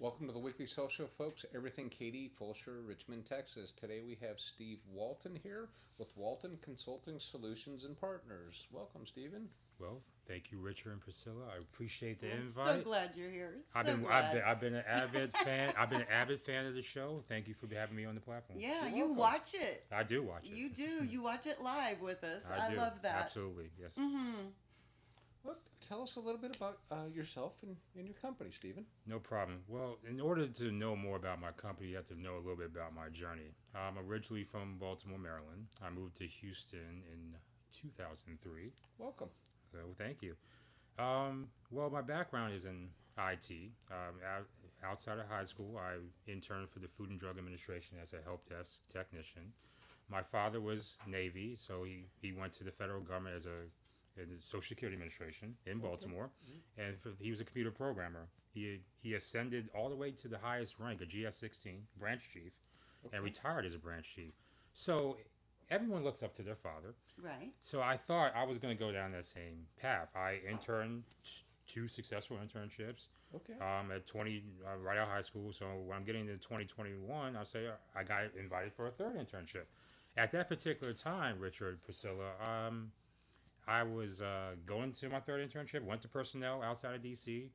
Welcome to the Weekly Social, folks. Everything Katy, Fulshear, Richmond, Texas. Today we have Steve Walton here with Walton Consulting Solutions and Partners. Welcome, Stephen. Well, thank you, Richard and Priscilla. I appreciate the I'm invite. so glad you're here. I've So been, glad. I've been an avid fan. I've been an avid fan of the show. Thank you for having me on the platform. Yeah, You're you welcome. watch it. I do watch it. You do. You watch it live with us. I do. love that. Absolutely, yes. Well, tell us a little bit about yourself and your company, Stephen. No problem. Well, in order to know more about my company, you have to know a little bit about my journey. I'm originally from Baltimore, Maryland. I moved to Houston in 2003. Welcome. So, thank you. Well, my background is in IT. Outside of high school, I interned for the Food and Drug Administration as a help desk technician. My father was Navy, so he went to the federal government as in the Social Security Administration in Baltimore, and he was a computer programmer. He ascended all the way to the highest rank, a GS-16 branch chief, and retired as a branch chief. So everyone looks up to their father. Right. So I thought I was going to go down that same path. I interned two successful internships. Okay. At 20, right out of high school. So when I'm getting to 2021, I say I got invited for a third internship. At that particular time, Richard, Priscilla, I was going to my third internship, went to personnel outside of DC.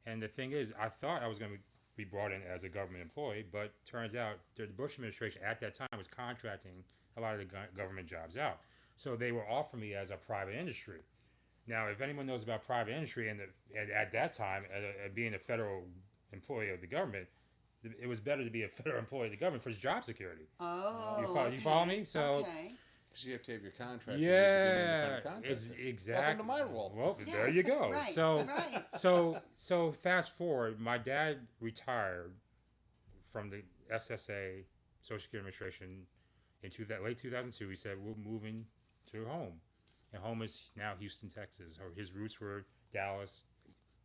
And the thing is, I thought I was going to be brought in as a government employee, but turns out the Bush administration at that time was contracting a lot of the government jobs out. So they were offering me as a private industry. Now, if anyone knows about private industry, and at that time, being a federal employee of the government, it was better to be a federal employee of the government for job security. Oh. You follow me? So, Okay. Because you have to have your contract. yeah, it's exactly. Welcome to my world. Well, Yeah, there you go. right, So, right. so fast forward, my dad retired from the SSA, Social Security Administration, in late 2002. He said, we're moving to home. And home is now Houston, Texas. Or his roots were Dallas,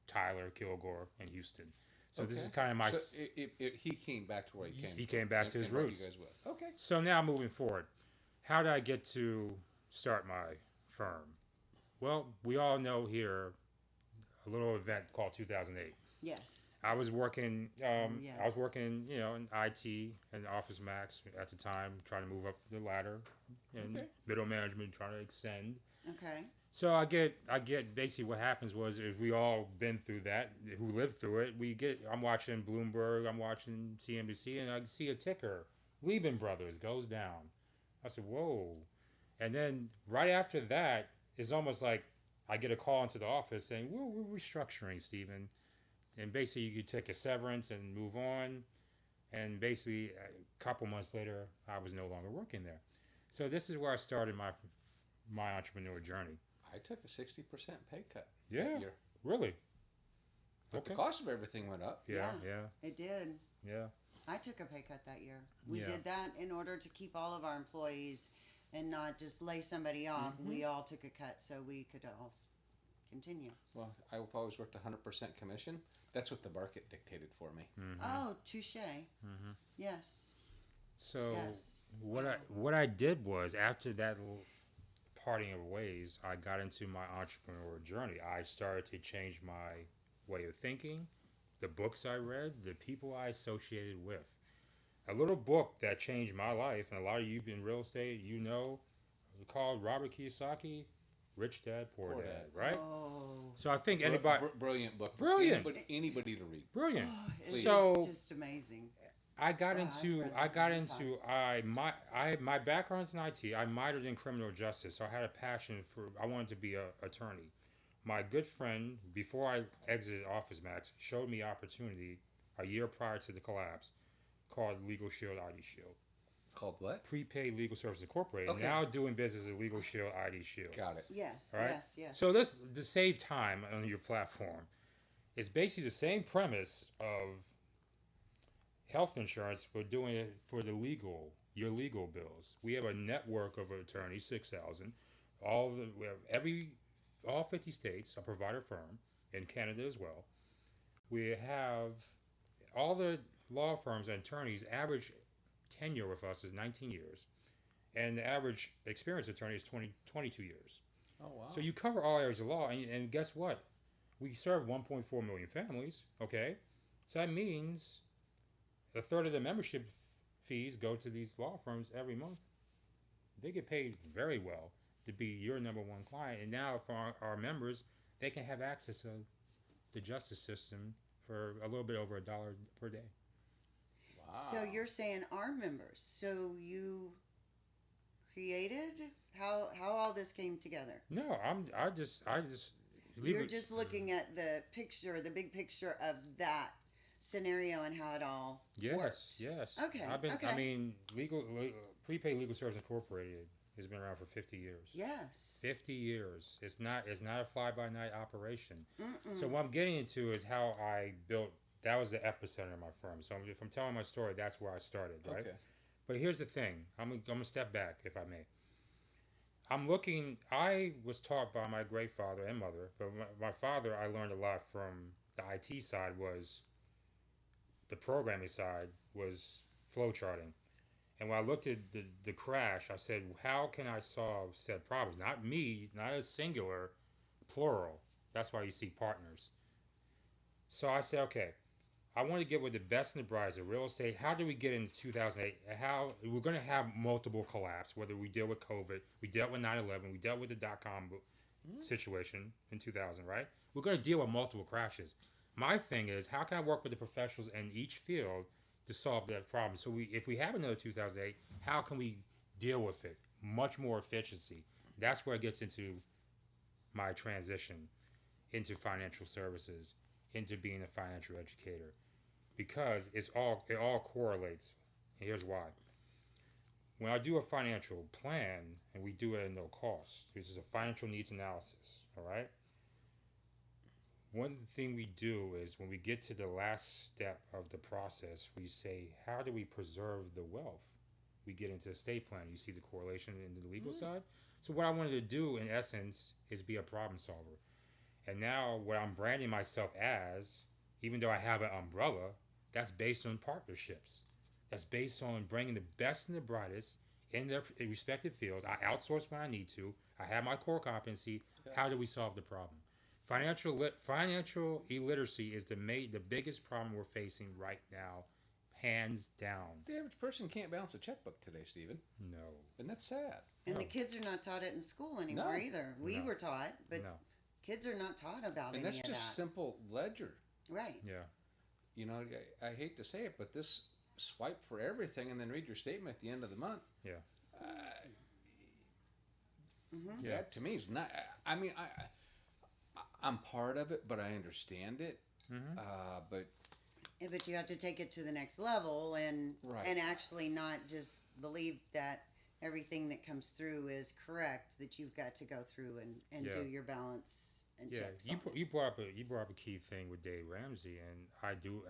Tyler, Kilgore, and Houston. So this is kind of my... So he came back to where he came. He came back to his and what roots. You guys would. Okay. So now moving forward, how did I get to start my firm? Well, we all know here a little event called 2008. Yes. I was working. Yes. I was working, in IT and Office Max at the time, trying to move up the ladder in middle management, trying to extend. Okay. So I get basically what happens is we all been through that, who lived through it. I'm watching Bloomberg, I'm watching CNBC, and I see a ticker, Lehman Brothers goes down. I said, whoa. And then right after that, it's almost like I get a call into the office saying, we're restructuring, Stephen. And basically you could take a severance and move on. And basically a couple months later, I was no longer working there. So this is where I started my entrepreneur journey. I took a 60% pay cut. Yeah, That year. really? But the cost of everything went up. Yeah. It did. Yeah. I took a pay cut that year. We Yeah. did that in order to keep all of our employees and not just lay somebody off. We all took a cut so we could all continue. Well, I've always worked 100% commission. That's what the market dictated for me. Oh, touche. Yes. So Yes. what I did was, after that parting of ways, I got into my entrepreneur journey. I started to change my way of thinking, the books I read, the people I associated with. A little book that changed my life, and a lot of you in real estate, called Robert Kiyosaki, Rich Dad, Poor Dad, right? Oh. So I think anybody... Brilliant book. Brilliant. Anybody to read. Brilliant. Oh, it's So just amazing. I got Wow, into I've read that my background's in IT. I minored in criminal justice, so I had a passion I wanted to be an attorney. My good friend, before I exited Office Max, showed me opportunity a year prior to the collapse called Legal Shield ID Shield. Called what? Prepaid Legal Services Incorporated. Okay. Now doing business as Legal Shield ID Shield. Got it. Yes, All right? yes. So this to save time on your platform. It's basically the same premise of health insurance, but doing it for your legal bills. We have a network of attorneys, 6,000. All 50 states, a provider firm, in Canada as well. We have all the law firms and attorneys. Average tenure with us is 19 years, and the average experienced attorney is 22 years. Oh, wow. So you cover all areas of law, and guess what? We serve 1.4 million families, okay? So that means a third of the membership fees go to these law firms every month. They get paid very well to be your number one client. And now for our members, they can have access to the justice system for a little bit over $1 per day. Wow. So you're saying our members. So you created how all this came together. No, I just You're just looking at the picture, the big picture of that scenario and how it all worked. Yes. Okay, I okay. mean, prepaid legal service incorporated has been around for 50 years. Yes. 50 years. It's not a fly by night operation. Mm-mm. So what I'm getting into is how I built. That was the epicenter of my firm. So if I'm telling my story, that's where I started, right? Okay. But here's the thing. I'm gonna step back, if I may. I was taught by my great father and mother, but my father, I learned a lot from the IT side. Was the programming side was flow charting. And when I looked at the crash, I said, how can I solve said problems? Not me, not a singular, plural. That's why you see partners. So I said, okay, I want to get with the best and the brightest of real estate. How do we get into 2008? How we're going to have multiple collapse, whether we deal with COVID, we dealt with 9/11, we dealt with the dot-com situation in 2000, right? We're going to deal with multiple crashes. My thing is, how can I work with the professionals in each field to solve that problem? So if we have another 2008, how can we deal with it? Much more efficiency. That's where it gets into my transition into financial services, into being a financial educator, because it all correlates. And here's why. When I do a financial plan, and we do it at no cost, which is a financial needs analysis, all right? One thing we do is when we get to the last step of the process, we say, how do we preserve the wealth? We get into estate planning. You see the correlation in the legal side? So what I wanted to do, in essence, is be a problem solver. And now what I'm branding myself as, even though I have an umbrella, that's based on partnerships. That's based on bringing the best and the brightest in their respective fields. I outsource when I need to. I have my core competency. Yeah. How do we solve the problem? Financial illiteracy is the biggest problem we're facing right now, hands down. The average person can't balance a checkbook today, Stephen. No. And that's sad. And No. the kids are not taught it in school anymore No. either. We No. were taught, but No. kids are not taught about And any that's of just that. simple ledger. Right. Yeah. You know, I hate to say it, but this swipe for everything and then read your statement at the end of the month. Yeah. Mm-hmm. Yeah. That to me is not. I mean, I'm part of it, but I understand it. Mm-hmm. But Yeah, but you have to take it to the next level and Right. and actually not just believe that everything that comes through is correct. That you've got to go through and Yeah. do your balance and Yeah, checks. you brought up a key thing with Dave Ramsey, and I do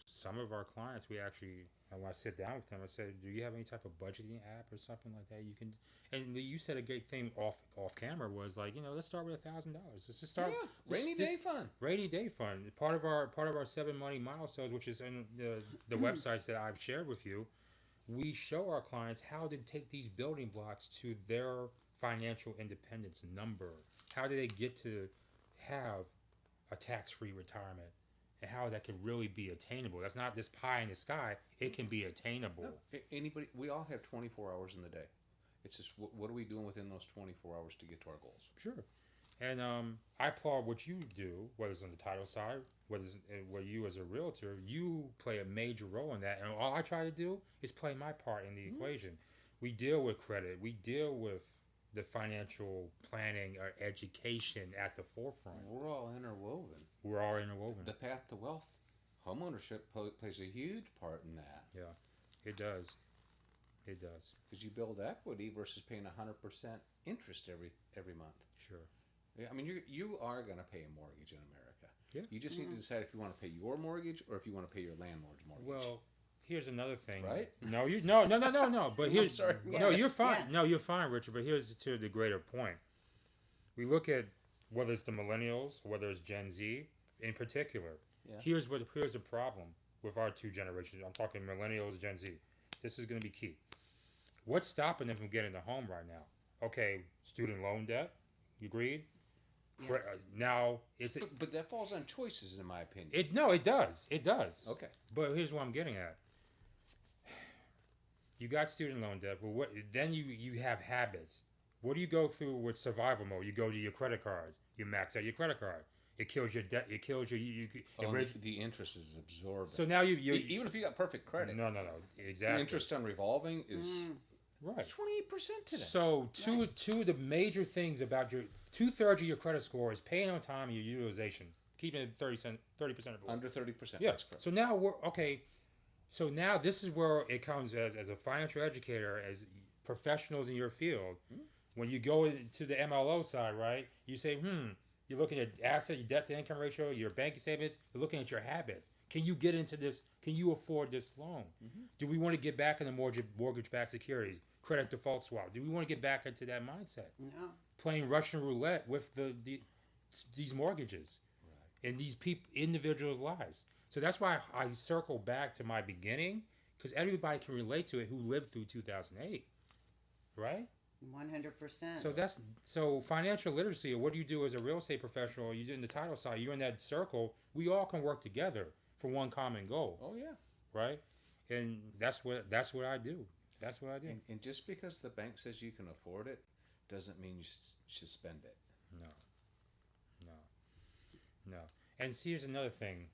some of our clients. We actually, and when I sit down with them, I said, "Do you have any type of budgeting app or something like that you can?" And you said a great thing off camera was like, let's start with $1,000. Let's just start. yeah, rainy day fund. Rainy day fund. Part of our 7 money milestones, which is in the websites that I've shared with you. We show our clients how to take these building blocks to their financial independence number. How do they get to have a tax-free retirement, and how that can really be attainable? That's not this pie in the sky. It can be attainable. No, anybody. We all have 24 hours in the day. It's just what are we doing within those 24 hours to get to our goals? Sure. And I applaud what you do, whether it's on the title side, where you as a realtor, you play a major role in that. And all I try to do is play my part in the equation. We deal with credit. We deal with the financial planning or education at the forefront. We're all interwoven. We're all interwoven. The path to wealth, homeownership plays a huge part in that. Yeah, it does. It does. Because you build equity versus paying 100% interest every month. Sure. Yeah, I mean, you are going to pay a mortgage in America. Yeah. You just need to decide if you want to pay your mortgage or if you want to pay your landlord's mortgage. Well, here's another thing. Right? No. But here's sorry. no. Yes, You're fine. yes. No, you're fine, Richard. But here's to the greater point. We look at whether it's the millennials, whether it's Gen Z in particular. Yeah. Here's the problem with our two generations. I'm talking millennials, Gen Z. This is going to be key. What's stopping them from getting a home right now? Okay, student loan debt. You agreed? Yes. Now, it's But that falls on choices, in my opinion. it does. It does. Okay. But here's what I'm getting at. You got student loan debt, but then you have habits. What do you go through with survival mode? You go to your credit cards. You max out your credit card. It kills your debt. It kills your The interest is absorbent. So now you even if you got perfect credit, no the exactly interest on revolving is right. 28% today. So two of the major things about your 2/3 of your credit score is paying on time and your utilization, keeping it 30% of it. Under 30%. Yeah. That's correct. So now we're okay. So now this is where it comes as a financial educator, as professionals in your field. When you go into the MLO side, right? You say, you're looking at asset, your debt to income ratio, your banking statements. You're looking at your habits. Can you get into this? Can you afford this loan? Do we want to get back into mortgage-backed securities, credit default swap? Do we want to get back into that mindset? No. Playing Russian roulette with these mortgages in these individuals' lives. So that's why I circle back to my beginning, because everybody can relate to it who lived through 2008, right? 100%. So financial literacy, or what do you do as a real estate professional? You in the title side, you're in that circle. We all can work together for one common goal. Oh yeah. Right, and that's what I do. That's what I do. And just because the bank says you can afford it, doesn't mean you should spend it. No. And see, here's another thing.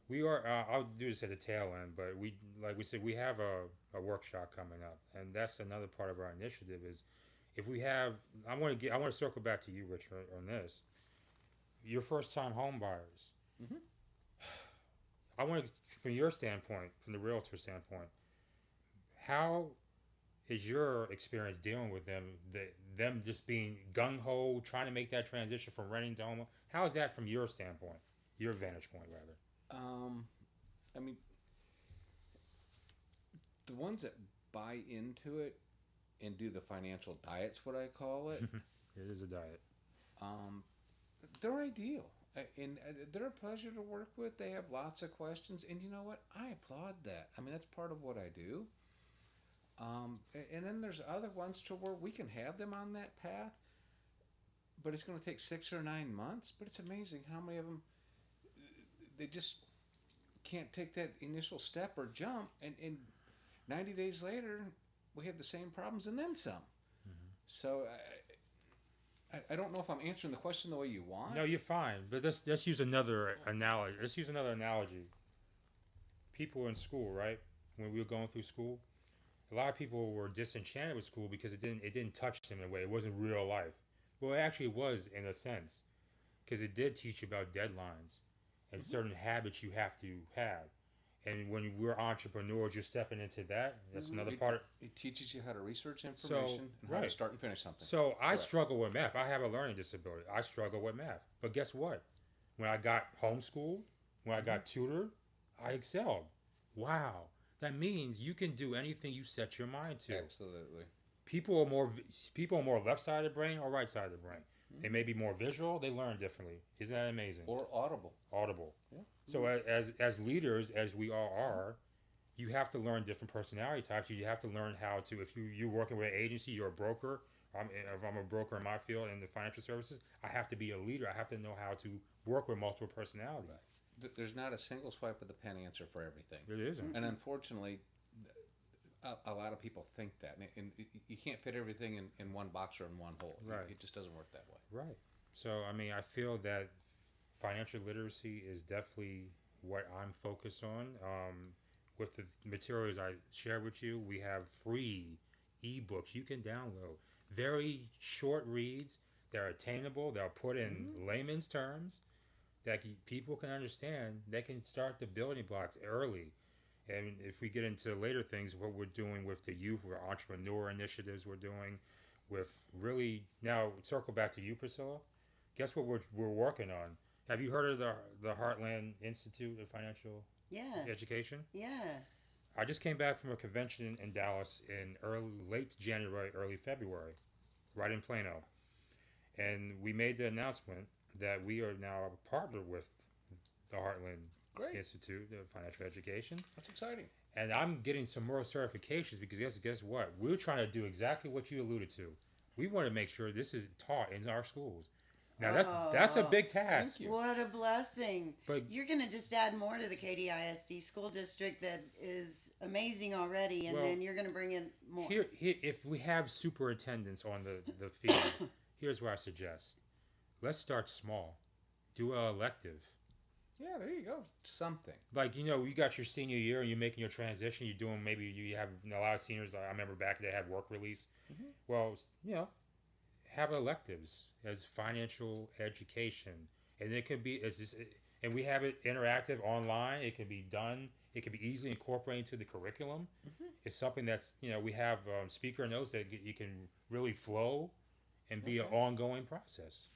We are. I'll do this at the tail end, but like we said, we have a workshop coming up, and that's another part of our initiative. Is if we have, I want to circle back to you, Richard, on this. Your first time home buyers. I want to, from your standpoint, from the realtor standpoint, how is your experience dealing with them? Them just being gung ho, trying to make that transition from renting to home. How is that from your standpoint, your vantage point, rather? I mean, the ones that buy into it and do the financial diet's what I call it. It is a diet. They're ideal. And they're a pleasure to work with. They have lots of questions. And you know what? I applaud that. I mean, that's part of what I do. And then there's other ones to where we can have them on that path. But it's going to take 6 or 9 months. But it's amazing how many of them, they just can't take that initial step or jump. And 90 days later, we have the same problems and then some. So I don't know if I'm answering the question the way you want. No, you're fine. But let's use another analogy. People in school, right? When we were going through school, a lot of people were disenchanted with school because it didn't touch them in a way. It wasn't real life. Well, it actually was in a sense, because it did teach you about deadlines and certain habits you have to have. And when we're entrepreneurs, you're stepping into that. That's another part. It teaches you how to research information and how to start and finish something. So I struggle with math. I have a learning disability. I struggle with math. But guess what? When I got homeschooled, when I got tutored, I excelled. Wow. That means you can do anything you set your mind to. Absolutely. People are more left-sided brain or right-sided brain. They may be more visual. They learn differently. Isn't that amazing? Or audible. Yeah. So as leaders, as we all are, you have to learn different personality types. You have to learn how to, if you're working with an agency, you're a broker. If I'm a broker in my field in the financial services, I have to be a leader. I have to know how to work with multiple personalities. Right. There's not a single swipe of the pen answer for everything. It isn't. And unfortunately, a lot of people think that. And you can't fit everything in one box or in one hole. Right. It just doesn't work that way. Right. So, I mean, I feel that financial literacy is definitely what I'm focused on. With the materials I share with you, we have free ebooks you can download. Very short reads. They're attainable. They're put in layman's terms that people can understand. They can start the building blocks early. And if we get into later things, what we're doing with the youth, with entrepreneur initiatives we're doing, with really, now circle back to you, Priscilla. Guess what we're working on? Have you heard of the Heartland Institute of Financial Education? Yes. I just came back from a convention in Dallas in late January, early February, right in Plano. And we made the announcement that we are now partnered with the Heartland Institute of Financial Education. That's exciting. And I'm getting some more certifications because guess what? We're trying to do exactly what you alluded to. We want to make sure this is taught in our schools. Now that's a big task. Thank you. What a blessing. But You're going to just add more to the Katy ISD school district that is amazing already, and Well, then you're going to bring in more. here, if we have superintendents on the field, here's what I suggest. Let's start small. Do an elective. Yeah, there you go. Something. Like, you got your senior year and you're making your transition. You're doing, maybe you have a lot of seniors. I remember back they had work release. Mhm. Well, have electives as financial education, and it could be and we have it interactive online. It can be done. It can be easily incorporated into the curriculum. Mhm. It's something that's, we have speaker notes that you can really flow and be an Okay. ongoing process.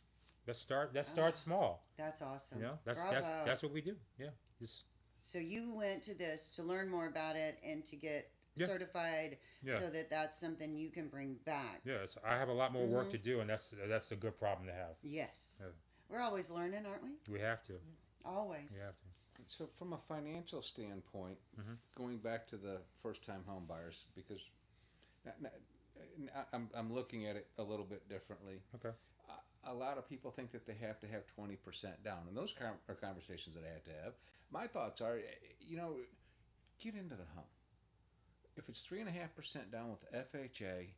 Let's start small. That's awesome. That's Bravo. that's what we do. Yeah. This, So you went to this to learn more about it and to get Yeah. certified, Yeah. so that's something you can bring back. yes, I have a lot more work Mhm. to do, and that's a good problem to have. Yes. Yeah. We're always learning, aren't we? We have to. Always. We have to. So, from a financial standpoint, Mhm. going back to the first-time home buyers, because I'm looking at it a little bit differently. Okay. A lot of people think that they have to have 20% down, and those are conversations that I have to have. My thoughts are, get into the home. If it's 3.5% down with FHA,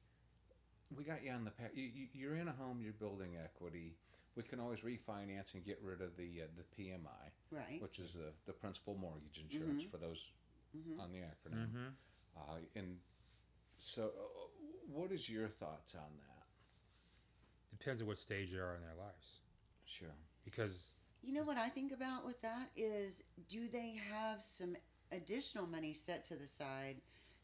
we got you on the path. You're in a home. You're building equity. We can always refinance and get rid of the PMI, Right. which is the principal mortgage insurance Mhm. for those Mhm. on the acronym. Mm-hmm. And so, what is your thoughts on that? Depends on what stage they are in their lives. Sure. Because You know what I think about with that is, do they have some additional money set to the side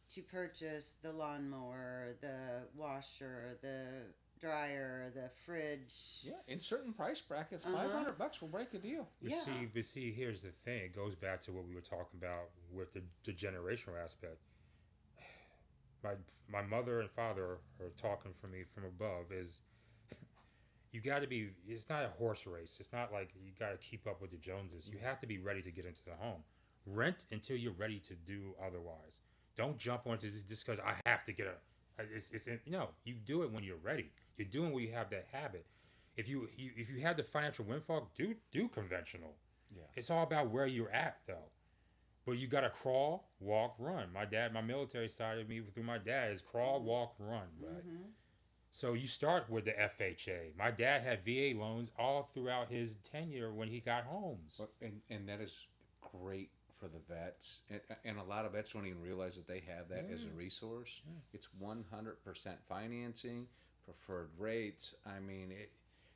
to purchase the lawnmower, the washer, the dryer, the fridge? Yeah, in certain price brackets, Uh-huh. $500 will break a deal. Yeah. but see, here's the thing. It goes back to what we were talking about with the generational aspect. My mother and father are talking for me from above. Is you got to be. It's not a horse race. It's not like you got to keep up with the Joneses. You have to be ready to get into the home. Rent until you're ready to do otherwise. Don't jump onto this just because I have to get a. No. You do it when you're ready. You're doing when you have that habit. If you have the financial windfall, do conventional. Yeah. It's all about where you're at though. But you got to crawl, walk, run. My military side of me through my dad is crawl, walk, run. Right. Mhm. So you start with the FHA. My dad had VA loans all throughout his tenure when he got homes. But, and that is great for the vets. And a lot of vets don't even realize that they have that as a resource. Yeah. It's 100% financing, preferred rates. I mean,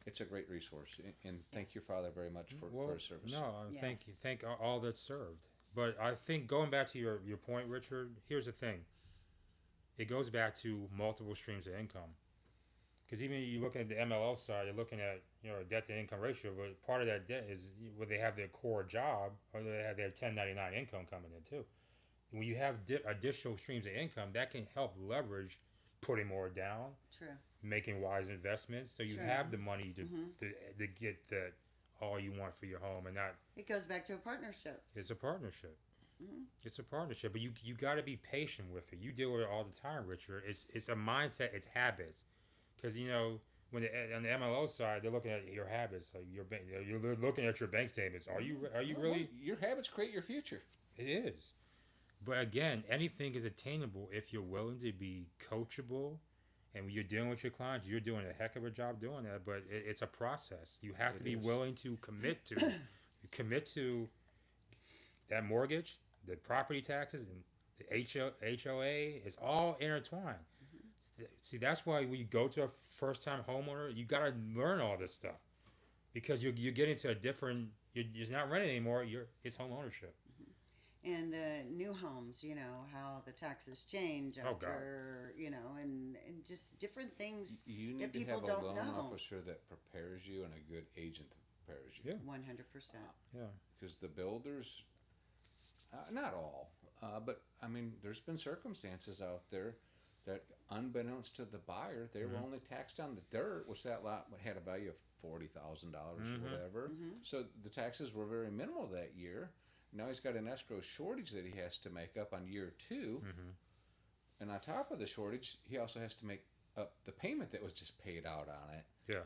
it's a great resource. And thank your Yes. father very much for his service. No, thank you. Yes. Thank all that served. But I think going back to your point, Richard, here's the thing. It goes back to multiple streams of income. Because even you look at the MLL side, you're looking at a debt to income ratio, but part of that debt is whether they have their core job or they have their 1099 income coming in too. When you have additional streams of income, that can help leverage putting more down, True. making wise investments, so you True. have the money to, Mhm. to get that all you want for your home, and not. It goes back to a partnership. It's a partnership. Mhm. It's a partnership, but you got to be patient with it. You deal with it all the time, Richard. It's a mindset. It's habits. Because when on the MLO side, they're looking at your habits, like you're looking at your bank statements. Are you really? Your habits create your future. It is. But again, anything is attainable if you're willing to be coachable, and when you're dealing with your clients, you're doing a heck of a job doing that. But it's a process. You have to be willing to commit to that mortgage, the property taxes, and the HOA is all intertwined. See, that's why when you go to a first-time homeowner, you got to learn all this stuff, because you're getting to a different. You're not renting anymore. It's home ownership. And the new homes, how the taxes change Oh, God. after, and just different things. You need that to people have a don't loan know. officer that prepares you and a good agent that prepares you. Yeah. 100%. Yeah. Because the builders, not all, but I mean, there's been circumstances out there that, unbeknownst to the buyer, they were only taxed on the dirt, which that lot had a value of $40,000 or whatever. So the taxes were very minimal that year. Now he's got an escrow shortage that he has to make up on year 2. And on top of the shortage, he also has to make the payment that was just paid out on it, Yeah.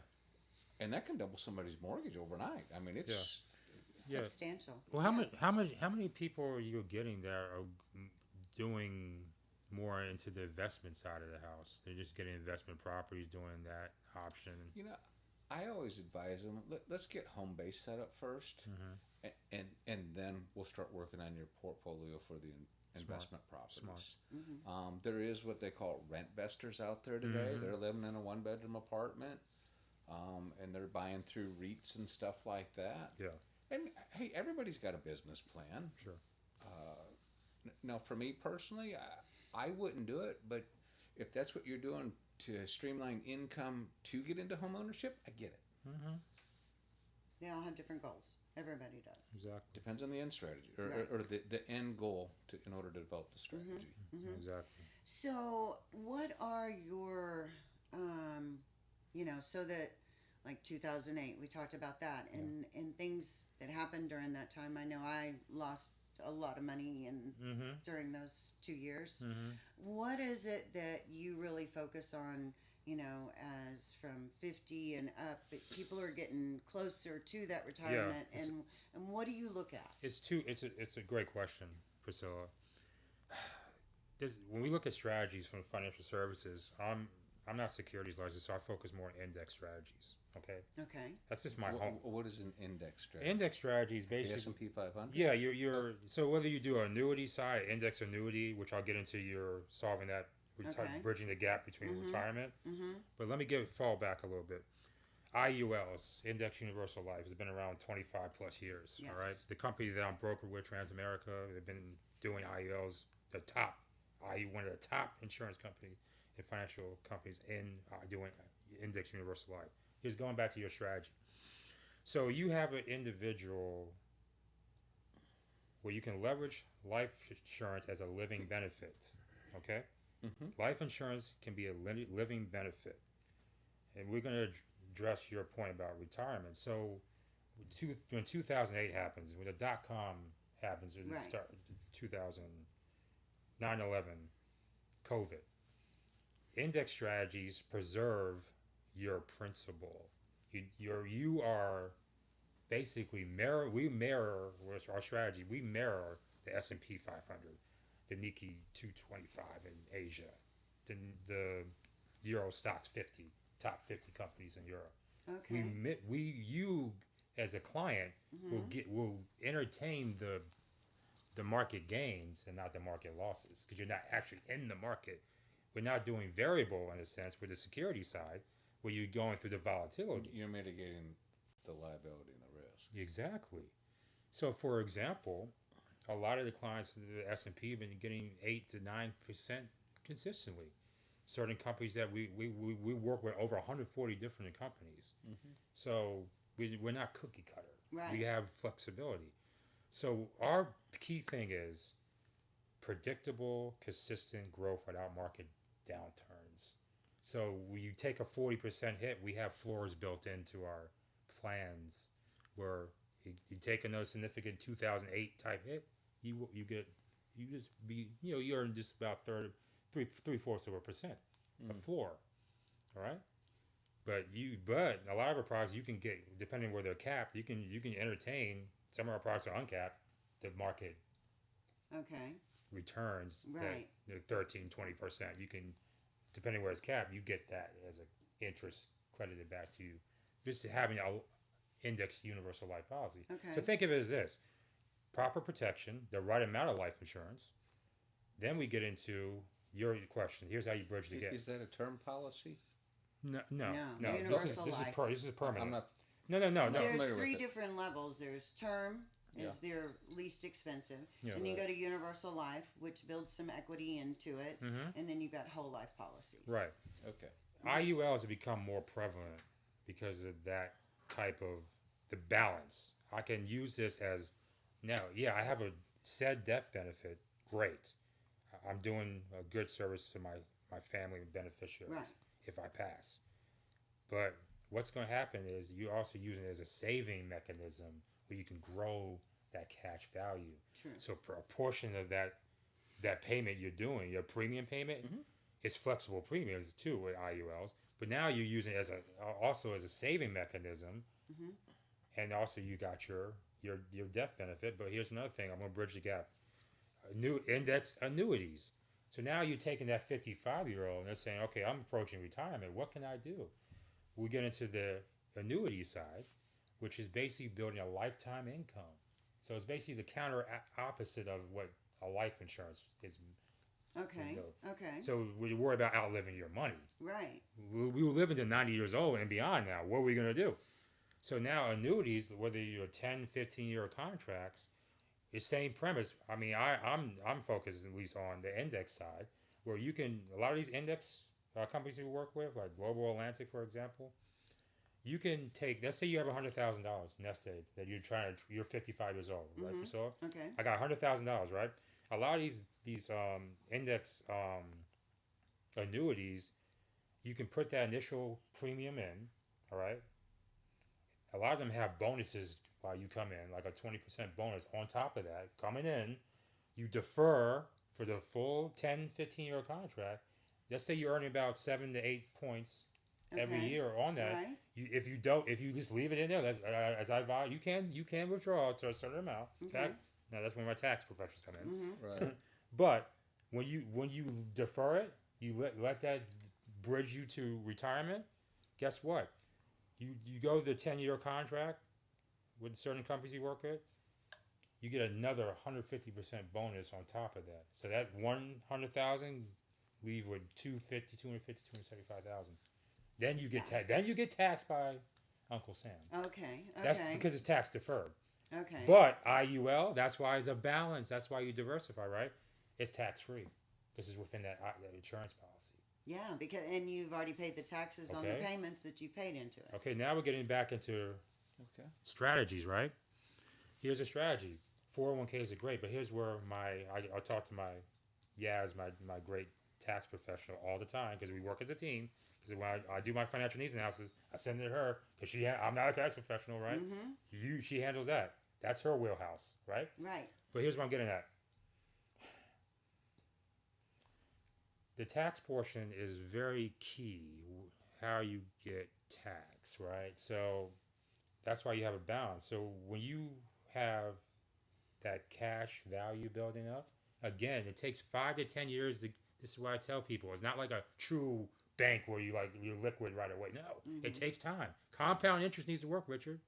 and that can double somebody's mortgage overnight. I mean, it's Yeah. Substantial. Well, how many people are you getting that are doing more into the investment side of the house? They're just getting investment properties, doing that option. you know, I always advise them, let's get home base set up first, Mm-hmm. and then we'll start working on your portfolio for the investment Smart. properties. Mm-hmm. There is what they call rent vesters out there today. Mhm. They're living in a one bedroom apartment, and they're buying through REITs and stuff like that. Yeah. And hey, everybody's got a business plan. Sure. Now, for me personally, I wouldn't do it, but if that's what you're doing to streamline income to get into home ownership, I get it. Mm-hmm. They all have different goals. Everybody does. Exactly. Depends on the end strategy, or, Right. or the end goal in order to develop the strategy. Mm-hmm. Exactly. So, what are your, so that like 2008, we talked about that, and things that happened during that time. I know I lost a lot of money Mm-hmm. during those 2 years. Mm-hmm. What is it that you really focus on? As from 50 and up, but people are getting closer to that retirement, and what do you look at? It's a great question, Priscilla. When we look at strategies from financial services, I'm not securities licensed, so I focus more on index strategies. Okay, Okay. that's just my home. What is an index strategy? Index strategies The basically. S&P 500. Yeah, you're so whether you do an annuity side, index annuity, which I'll get into, you're solving that, Okay. bridging the gap between Mhm. retirement. Mm-hmm. But let me fall back a little bit. IULs, Index Universal Life, has been around 25 plus years. Yes. All right, the company that I'm brokered with, Transamerica, they've been doing IULs. One of the top insurance company and financial companies in doing Index Universal Life. Here's going back to your strategy. So you have an individual where you can leverage life insurance as a living benefit. Okay. Mm-hmm. Life insurance can be a living benefit. And we're going to address your point about retirement. So when 2008 happens, when the dot-com happens, or Right. the start 2000, 9/11, COVID, index strategies preserve your principal. You are basically where's our strategy, we mirror the S&P 500, the Nikkei 225 in Asia, the Euro Stocks 50, top 50 companies in Europe. Okay. You as a client will entertain the market gains and not the market losses, because you're not actually in the market. We're not doing variable in a sense with the security side, where you're going through the volatility. You're mitigating the liability and the risk. Exactly. So, for example, a lot of the clients of the S&P have been getting 8 to 9% consistently. Certain companies that we work with, over 140 different companies. Mm-hmm. So we're not cookie cutter. Right. We have flexibility. So our key thing is predictable, consistent growth without market downturns. So when you take a 40% hit, we have floors built into our plans, where you take another significant 2008 type hit, you earn just about 3/4% a floor. All right. But a lot of our products you can get, depending where they're capped, you can entertain. Some of our products are uncapped. The market Okay. returns Right. that 13-20%. You can, depending where it's capped, you get that as an interest credited back to you. Just having a indexed universal life policy. Okay. So think of it as this: proper protection, the right amount of life insurance. Then we get into your question. Here's how you bridge the gap. Is that a term policy? No. Universal life. This is permanent. I'm not. No. familiar There's with three it. different levels. There's term is their least expensive. Yeah, Then you right. go to universal life, which builds some equity into it, and then you've got whole life policies. Right. Okay. IULs have become more prevalent because of that type of the balance. I can use this as now. Yeah, I have a said death benefit. Great. I'm doing a good service to my family and beneficiaries Right. if I pass. But what's going to happen is you're also using it as a saving mechanism where you can grow that cash value. True. So for a portion of that payment you're doing, your premium payment, It's flexible premiums too with IULs, but now you're using it as a also as a saving mechanism, Mm-hmm. and also you got your death benefit. But here's another thing: I'm gonna bridge the gap. New index annuities. So now you're taking that 55-year-old and they're saying, okay, I'm approaching retirement. What can I do? We get into the annuity side, which is basically building a lifetime income. So it's basically the counter opposite of what a life insurance is. Okay. Okay. So we worry about outliving your money. Right. We will live into 90 years old and beyond now. What are we going to do? So now annuities, whether you're 10, 15-year contracts, it's same premise. I mean, I'm focused at least on the index side, where you can, a lot of these index companies we work with, like Global Atlantic, for example, you can take, let's say you have $100,000 nest egg that you're 55 years old, right, Mm-hmm. Priscilla? Okay. I got $100,000, right? A lot of these index annuities, you can put that initial premium in, all right? A lot of them have bonuses while you come in, like a 20% bonus on top of that. Coming in, you defer for the full 10, 15-year contract. Let's say you're earning about 7 to 8 points every Okay. year on that. Right. If you just leave it in there, that's, as I advise, you can withdraw to a certain amount. Okay. Now that's when my tax professionals come in. Mm-hmm. Right. But when you defer it, you let that bridge you to retirement. Guess what? You go to the 10-year contract with certain companies you work with. You get another 150% bonus on top of that. So that 100,000 leave with 275,000. Then you get taxed by Uncle Sam. Okay. That's because it's tax deferred. Okay. But IUL, that's why it's a balance. That's why you diversify, right? It's tax free. This is within that insurance policy. Yeah, and you've already paid the taxes on the Okay. payments that you paid into it. Okay, now we're getting back into Okay. strategies, right? Here's a strategy. 401ks are great, but here's where I talk to my great tax professional all the time because we work as a team. Because when I do my financial needs analysis, I send it to her because I'm not a tax professional, right? Mm-hmm. She handles that. That's her wheelhouse, right? Right. But here's what I'm getting at. The tax portion is very key. How you get taxed, right? So that's why you have a balance. So when you have that cash value building up, again, it takes 5 to 10 years to. This is why I tell people it's not like a true bank where you're liquid right away. No, It takes time. Compound interest needs to work, Richard.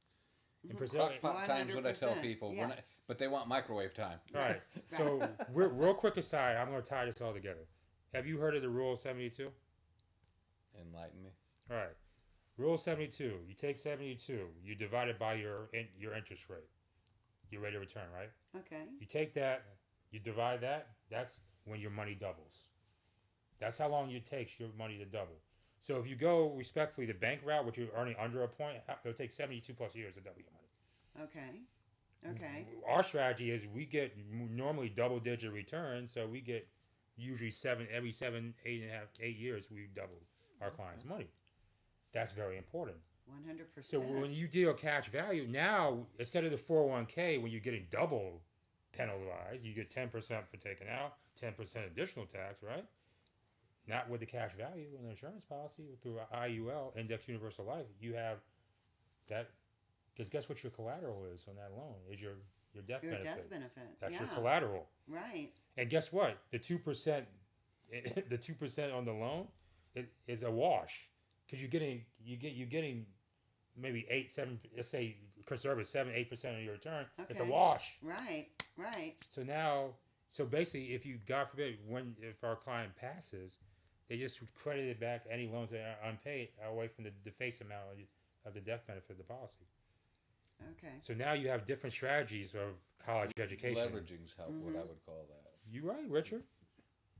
In Brazil, Crock-pot time's what I tell people, yes. but they want microwave time. all right. So real quick aside, I'm going to tie this all together. Have you heard of the Rule 72? Enlighten me. All right. Rule 72. You take 72. You divide it by your interest rate. Your rate of return, right? Okay. You take that. You divide that. That's when your money doubles. That's how long it takes your money to double. So if you go respectfully the bank route, which you're earning under a point, it'll take 72 plus years to double your money. Okay. Okay. Our strategy is we get normally double-digit returns, so we get usually every 7, 8 years we double our clients' money. That's very important. 100%. So when you deal cash value, now instead of the 401k when you're getting double penalized, you get 10% for taking out, 10% additional tax, right? Not with the cash value in the insurance policy through IUL, Index Universal Life, you have that. Because guess what your collateral is on that loan is your death your benefit. death benefit. That's yeah. your collateral. Right. And guess what? The 2%, the 2% on the loan is a wash because you're getting maybe 8, 7. Let's say conservative 7, 8% of your return. Okay. It's a wash. Right. Right. So basically, if you God forbid if our client passes, they just credit it back any loans that are unpaid away from the face amount of the death benefit of the policy. Okay. So now you have different strategies of college education. Leveraging's what I would call that. You're right, Richard.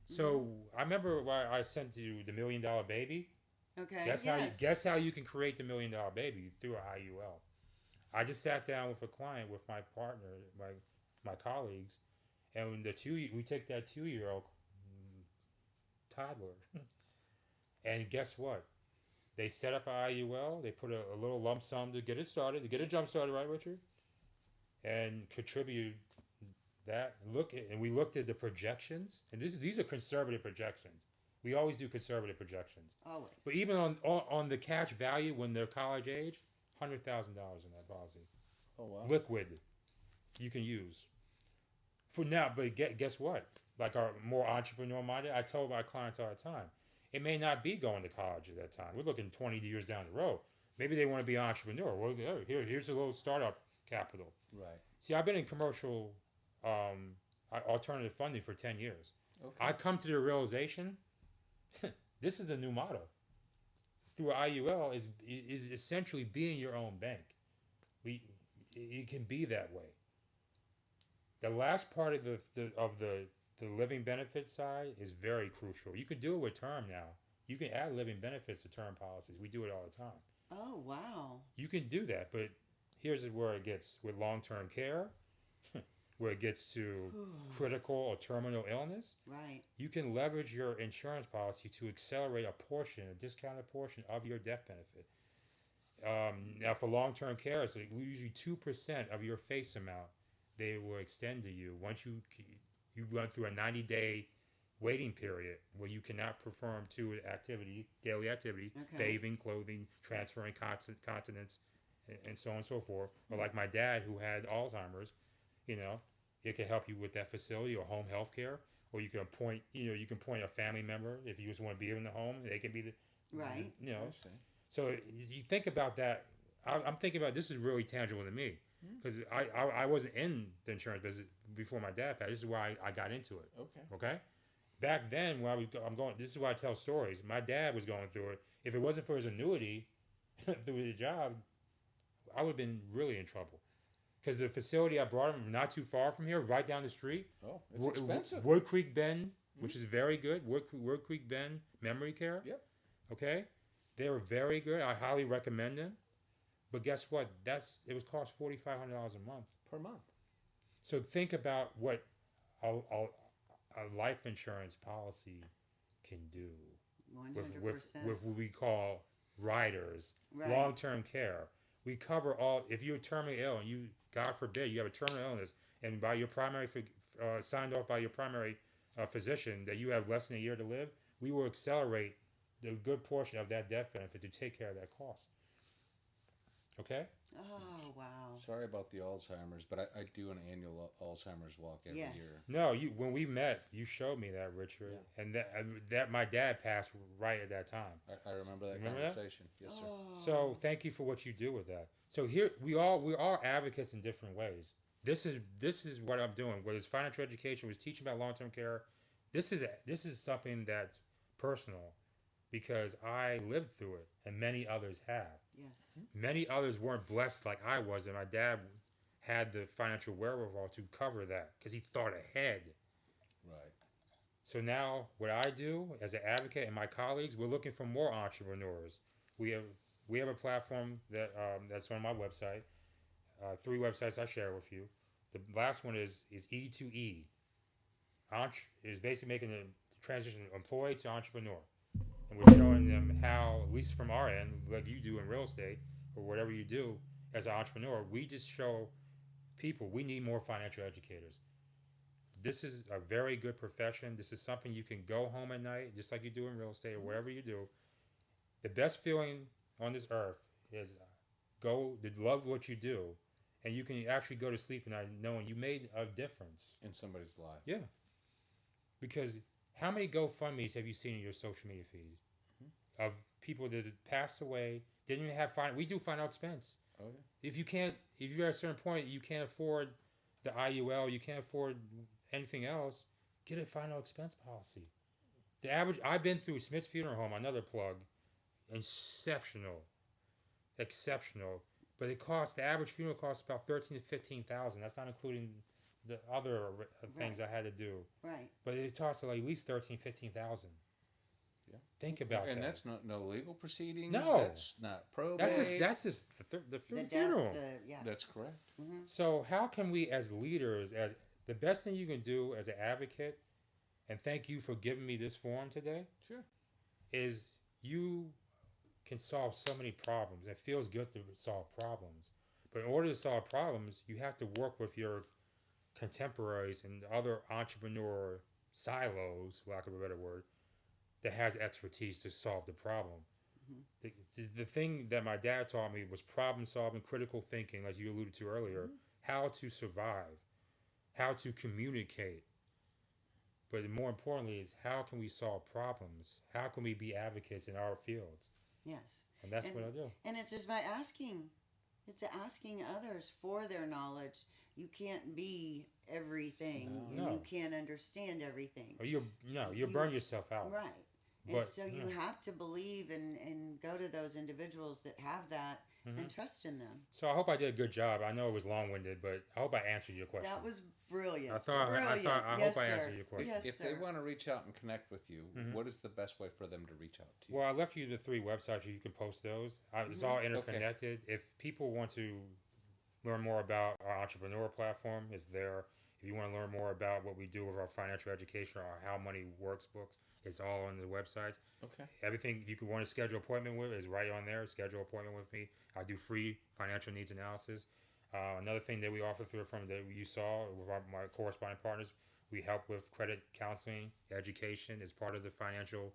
So I remember why I sent you the $1 Million Baby. Okay. Guess how you can create the $1 Million Baby through a IUL. I just sat down with a client with my partner, my colleagues, and we take that 2-year-old toddler, and guess what? They set up an IUL. They put a little lump sum to get it started, to get a jump started, right, Richard? And contribute that. And we looked at the projections, and these are conservative projections. We always do conservative projections. Always. But even on the cash value when they're college age, $100,000 in that policy, Oh wow. liquid, you can use for now. But guess what? Like our more entrepreneur minded, I told my clients all the time, it may not be going to college at that time. We're looking 20 years down the road. Maybe they want to be an entrepreneur. Well, here's a little startup capital. Right. See, I've been in commercial alternative funding for 10 years. Okay. I come to the realization, this is the new motto. Through IUL is essentially being your own bank. It can be that way. The last part of the living benefits side is very crucial. You can do it with term now. You can add living benefits to term policies. We do it all the time. Oh, wow. You can do that, but here's where it gets with long-term care, where it gets to critical or terminal illness. Right. You can leverage your insurance policy to accelerate a discounted portion of your death benefit. Now, for long-term care, it's usually 2% of your face amount they will extend to you once you run through a 90-day waiting period where you cannot perform daily activity, bathing, clothing, transferring continents, and so on and so forth. Or like my dad who had Alzheimer's, it can help you with that facility or home health care, or you can appoint a family member if you just want to be in the home. They can be right. I see. So you think about that. I'm thinking about this is really tangible to me because I wasn't in the insurance business before my dad passed. This is why I got into it. Okay. Back then, when this is why I tell stories. My dad was going through it. If it wasn't for his annuity through his job, I would have been really in trouble. Because the facility I brought him not too far from here, right down the street. Oh, it's expensive. Wood Creek Bend, which is very good. Wood Creek Bend Memory Care. Yep. Okay. They were very good. I highly recommend them. But guess what? It was cost $4,500 a month Per month. So think about what a life insurance policy can do 100%. with what we call riders, Right. long-term care. We cover all. If you're terminally ill and you, God forbid, you have a terminal illness, and by your primary signed off by your primary physician that you have less than a year to live, we will accelerate the good portion of that death benefit to take care of that cost. Okay? Oh, wow. Sorry about the Alzheimer's, but I do an annual Alzheimer's walk every Yes. year. No, when we met, you showed me that, Richard, and that my dad passed right at that time. I remember that Remember that? conversation. Yes, sir. Oh. So thank you for what you do with that. So here we are advocates in different ways. This is what I'm doing. Whether it's financial education, was teaching about long-term care. This is something that's personal because I lived through it, and many others have. Yes. Many others weren't blessed like I was, and my dad had the financial wherewithal to cover that because he thought ahead. Right. So now what I do as an advocate and my colleagues, we're looking for more entrepreneurs. We have a platform that's on my website. 3 websites I share with you. The last one is E2E. Is basically making the transition from employee to entrepreneur. And we're showing them how, at least from our end, like you do in real estate or whatever you do as an entrepreneur, we just show people we need more financial educators. This is a very good profession. This is something you can go home at night, just like you do in real estate or whatever you do. The best feeling on this earth is to love what you do, and you can actually go to sleep at night knowing you made a difference In somebody's life. Yeah. Because how many GoFundMe's have you seen in your social media feed of people that passed away, didn't even have we do final expense. Oh, yeah. If you're at a certain point, you can't afford the IUL, you can't afford anything else, get a final expense policy. The average, I've been through Smith's Funeral Home, another plug, exceptional. But the average funeral costs about $13,000 to $15,000. That's not including the other things I had to do. Right. But it costs like at least $13,000 to $15,000. Yeah. Think about that. And that's not no legal proceedings. No. That's not probate. That's just the funeral. Yeah. That's correct. Mm-hmm. So how can we as leaders, as the best thing you can do as an advocate, and thank you for giving me this forum today, Sure. is you can solve so many problems. It feels good to solve problems. But in order to solve problems, you have to work with your contemporaries and other entrepreneur silos, for lack of a better word, that has expertise to solve the problem. Mm-hmm. The thing that my dad taught me was problem solving, critical thinking, like you alluded to earlier, how to survive, how to communicate. But more importantly is how can we solve problems? How can we be advocates in our fields? Yes. And that's what I do. And it's just by asking. It's asking others for their knowledge. You can't be everything, and No. you can't understand everything. Or you burn yourself out. Right. And But, so you have to believe and go to those individuals that have that and trust in them. So I hope I did a good job. I know it was long-winded, but I hope I answered your question. That was brilliant. I hope I answered your question. Yes, If sir. they want to reach out and connect with you, what is the best way for them to reach out to you? Well, I left you the 3 websites. You can post those. It's all interconnected. If people want to learn more about our entrepreneur platform, it's there. If you want to learn more about what we do with our financial education or our How Money Works books, it's all on the websites. Okay. Everything you can want to schedule an appointment with is right on there. Schedule an appointment with me. I do free financial needs analysis. Another thing that we offer through from that you saw with my corresponding partners, we help with credit counseling, education as part of the financial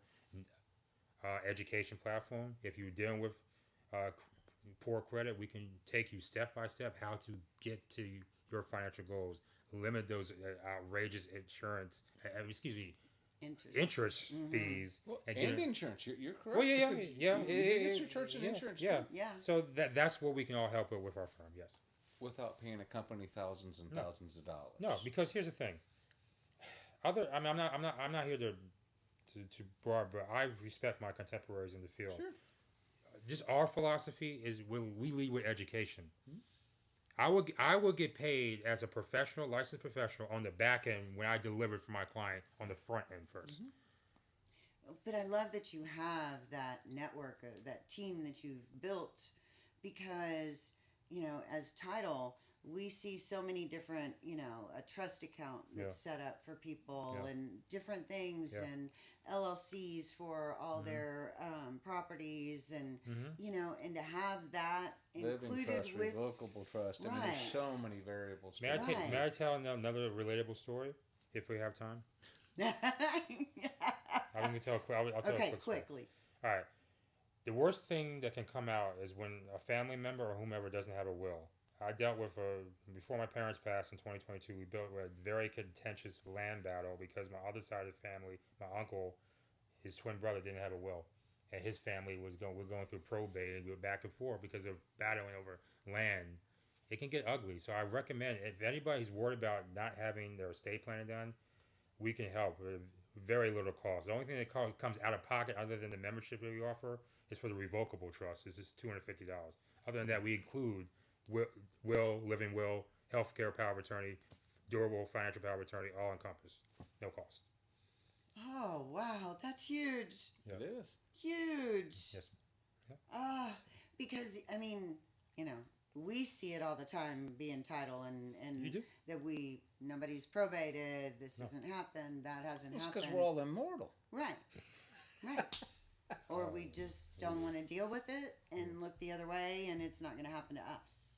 education platform. If you're dealing with poor credit, we can take you step by step how to get to your financial goals, limit those outrageous interest fees. Well, and and get it- insurance. You're correct. Well, yeah, because yeah, you yeah, get your church and insurance yeah. too, Yeah. So that's what we can all help with our firm. Yes. without paying a company thousands and thousands of dollars. No, because here's the thing. I'm not here to broad, but I respect my contemporaries in the field. Sure. Just our philosophy is we lead with education. I will get paid as a professional, licensed professional, on the back end when I deliver for my client on the front end 1st. But I love that you have that network, that team that you've built, because, as title, we see so many different, a trust account that's set up for people and different things and LLCs for all their properties and, and to have that Living included trust, with. revocable trust. I mean, there's so many variables. May I to it. Right. may I tell another relatable story if we have time? I'm gonna tell. I'll tell Okay, a quick story. quickly. All right. The worst thing that can come out is when a family member or whomever doesn't have a will. I dealt with before my parents passed in 2022. We built a very contentious land battle because my other side of the family, my uncle, his twin brother didn't have a will, and his family we're going through probate, and we were back and forth because of battling over land. It can get ugly. So I recommend if anybody's worried about not having their estate planning done, we can help with very little cost. The only thing that comes out of pocket, other than the membership that we offer, is for the revocable trust. It's just $250. Other than that, we include living will, healthcare power of attorney, durable financial power of attorney, all encompassed, no cost. Oh, wow. That's huge. It is. Huge. Yes. Because, we see it all the time being title and You do. that nobody's probated, this hasn't happened, that hasn't It's happened. because we're all immortal. Right. Or we just don't want to deal with it and look the other way, and it's not going to happen to us.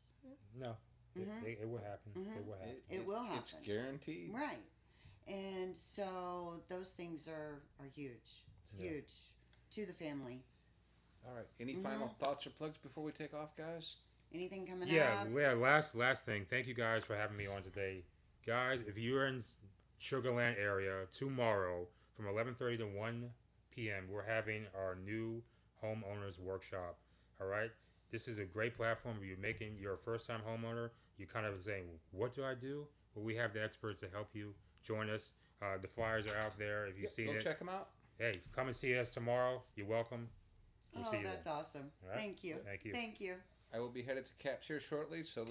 No. It will happen. It will happen. It will happen. It's guaranteed. Right. And so those things are huge. Huge to the family. All right. Any final thoughts or plugs before we take off, guys? Anything coming Yeah. up? Last thing. Thank you guys for having me on today, guys. If you're in Sugarland area tomorrow from 11:30 to 1 p.m., we're having our new homeowners workshop. All right. This is a great platform. You're a first-time homeowner. You're kind of saying, "What do I do?" Well, we have the experts to help you. Join us. The flyers are out there. If you've seen Go it, check them out. hey, come and see us tomorrow. You're welcome. We'll see you That's then. awesome. All right? Thank you. Thank you. Thank you. I will be headed to Caps here shortly, so